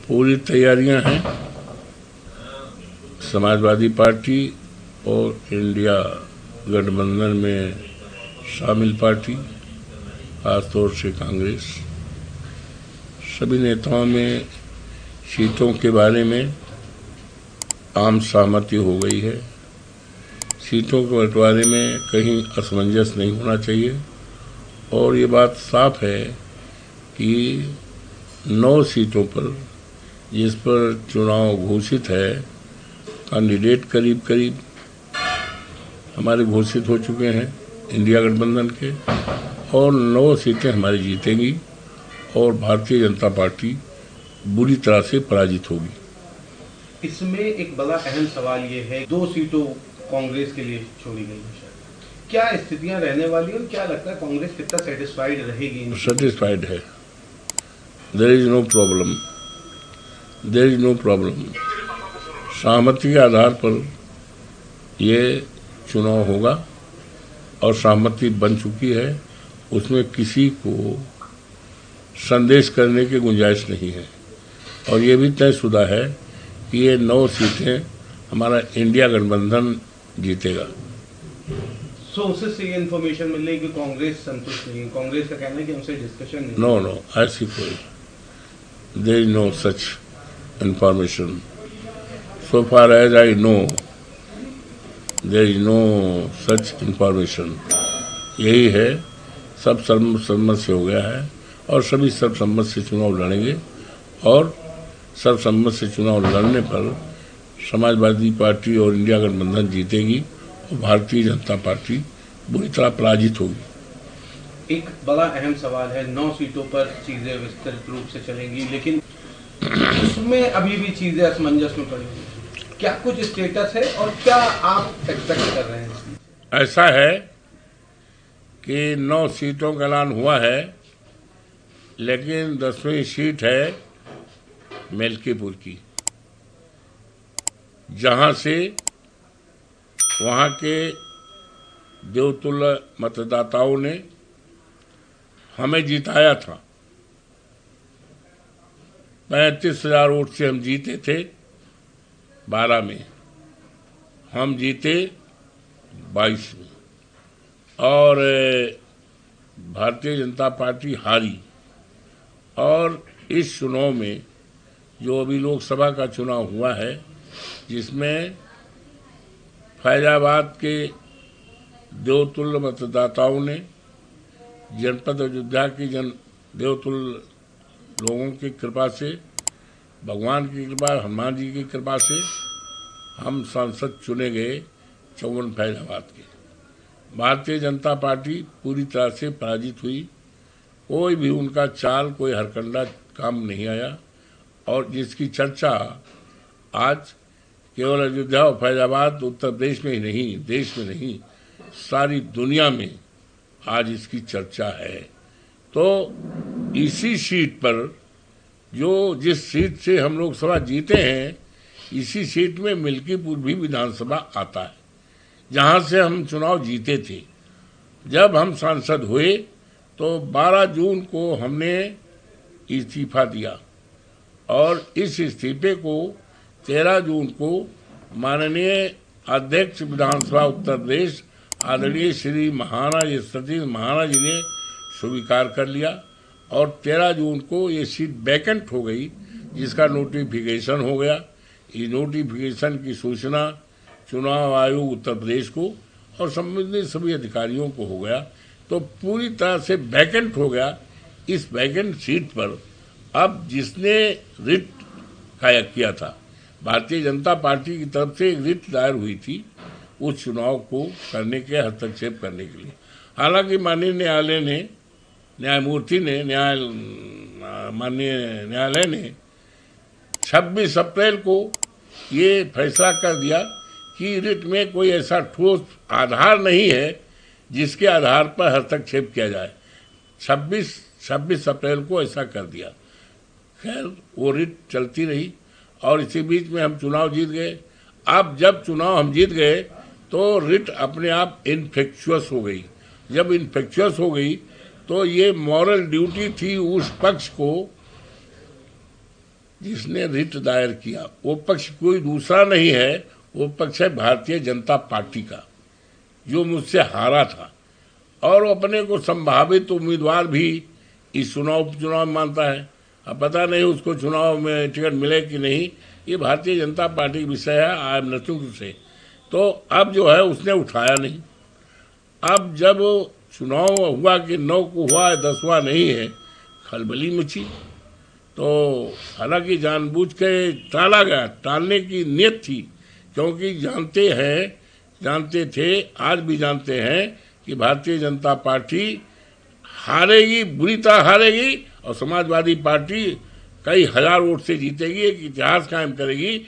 पूरी तैयारियां हैं। समाजवादी पार्टी और इंडिया गठबंधन में शामिल पार्टी, खासतौर से कांग्रेस, सभी नेताओं में सीटों के बारे में आम सहमति हो गई है। सीटों के बंटवारे में कहीं असमंजस नहीं होना चाहिए और ये बात साफ है कि 9 सीटों पर जिस पर चुनाव घोषित है, कैंडिडेट करीब करीब हमारे घोषित हो चुके हैं इंडिया गठबंधन के, और 9 सीटें हमारी जीतेंगी और भारतीय जनता पार्टी बुरी तरह से पराजित होगी। इसमें एक बड़ा अहम सवाल ये है, 2 सीटों कांग्रेस के लिए छोड़ी गई है। क्या स्थितियां रहने वाली और क्या लगता है कांग्रेस कितना सेटिस्फाइड रहेगी? सेटिस्फाइड है। There is no problem, there is no problem. सहमति के आधार पर ये चुनाव होगा और सहमति बन चुकी है, उसमें किसी को संदेश करने की गुंजाइश नहीं है। और ये भी तयशुदा है कि ये 9 सीटें हमारा इंडिया गठबंधन जीतेगा। सोर्सेस से ये इन्फॉर्मेशन मिल रही है कि कांग्रेस संतुष्ट नहीं है। कांग्रेस का कहना है कि हमसे डिस्कशन नहीं। नो, ऐसी कोई, there is no such information. So far as I know, there is no such information. यही है, सब सर्वसम्मत से हो गया है और सभी सर्वसम्मत से चुनाव लड़ेंगे और सर्वसम्मत से चुनाव लड़ने पर समाजवादी पार्टी और इंडिया गठबंधन जीतेगी और भारतीय जनता पार्टी बुरी तरह पराजित होगी। एक बड़ा अहम सवाल है, 9 सीटों पर चीजें विस्तृत रूप से चलेंगी, लेकिन उसमें अभी भी चीजें असमंजस में पड़ी हुई। क्या कुछ स्टेटस है और क्या आप एक्सपेक्ट कर रहे हैं? ऐसा है कि 9 सीटों का ऐलान हुआ है, लेकिन 10वीं सीट है मेलकीपुर की, जहां से वहां के देवतुल्य मतदाताओं ने हमें जिताया था। 35,000 वोट से हम जीते थे 12 में, हम जीते 22 में और भारतीय जनता पार्टी हारी। और इस चुनाव में जो अभी लोकसभा का चुनाव हुआ है, जिसमें फैजाबाद के देवतुल्य मतदाताओं ने जनपद अयोध्या की देवतुल्य लोगों की कृपा से, भगवान की कृपा, हनुमान जी की कृपा से हम सांसद चुने गए 54 फैजाबाद के। भारतीय जनता पार्टी पूरी तरह से पराजित हुई। कोई भी उनका चाल, कोई हरकंडा काम नहीं आया और जिसकी चर्चा आज केवल अयोध्या और फैजाबाद उत्तर प्रदेश में ही नहीं, देश में नहीं, सारी दुनिया में आज इसकी चर्चा है। तो इसी सीट पर, जिस सीट से हम लोकसभा जीते हैं, इसी सीट में मिल्कीपुर भी विधानसभा आता है, जहां से हम चुनाव जीते थे। जब हम सांसद हुए तो 12 जून को हमने इस्तीफा दिया और इस इस्तीफे को 13 जून को माननीय अध्यक्ष विधानसभा उत्तर प्रदेश आदरणीय श्री महाराज सतीश महाराज जी ने स्वीकार कर लिया और 13 जून को ये सीट वैकेंट हो गई, जिसका नोटिफिकेशन हो गया। इस नोटिफिकेशन की सूचना चुनाव आयोग उत्तर प्रदेश को और संबंधित सभी अधिकारियों को हो गया, तो पूरी तरह से वैकेंट हो गया। इस वैकेंट सीट पर अब जिसने रिट किया था, भारतीय जनता पार्टी की तरफ से एक रिट दायर हुई थी उस चुनाव को करने के, हस्तक्षेप करने के लिए। हालांकि माननीय न्यायालय ने, न्यायमूर्ति ने, माननीय न्यायालय ने 26 अप्रैल को ये फैसला कर दिया कि रिट में कोई ऐसा ठोस आधार नहीं है जिसके आधार पर हस्तक्षेप किया जाए। 26 अप्रैल को ऐसा कर दिया। खैर, वो रिट चलती रही और इसी बीच में हम चुनाव जीत गए। अब जब चुनाव हम जीत गए तो रिट अपने आप इनफेक्चुअस हो गई। जब इनफेक्चुअस हो गई तो ये मॉरल ड्यूटी थी उस पक्ष को जिसने रिट दायर किया वो पक्ष कोई दूसरा नहीं है, वो पक्ष है भारतीय जनता पार्टी का, जो मुझसे हारा था और अपने को संभावित उम्मीदवार भी इस उपचुनाव में मानता है। अब पता नहीं उसको चुनाव में टिकट मिले कि नहीं, ये भारतीय जनता पार्टी का विषय है। आई एम नथिंग टू से। तो अब जो है उसने उठाया नहीं। अब जब चुनाव हुआ कि 9 को हुआ है, 10वां नहीं है, खलबली मची। तो हालांकि जानबूझ के टाला गया, टालने की नीयत थी, क्योंकि जानते थे, आज भी जानते हैं कि भारतीय जनता पार्टी हारेगी, बुरी तरह हारेगी और समाजवादी पार्टी कई हजार वोट से जीतेगी, एक इतिहास कायम करेगी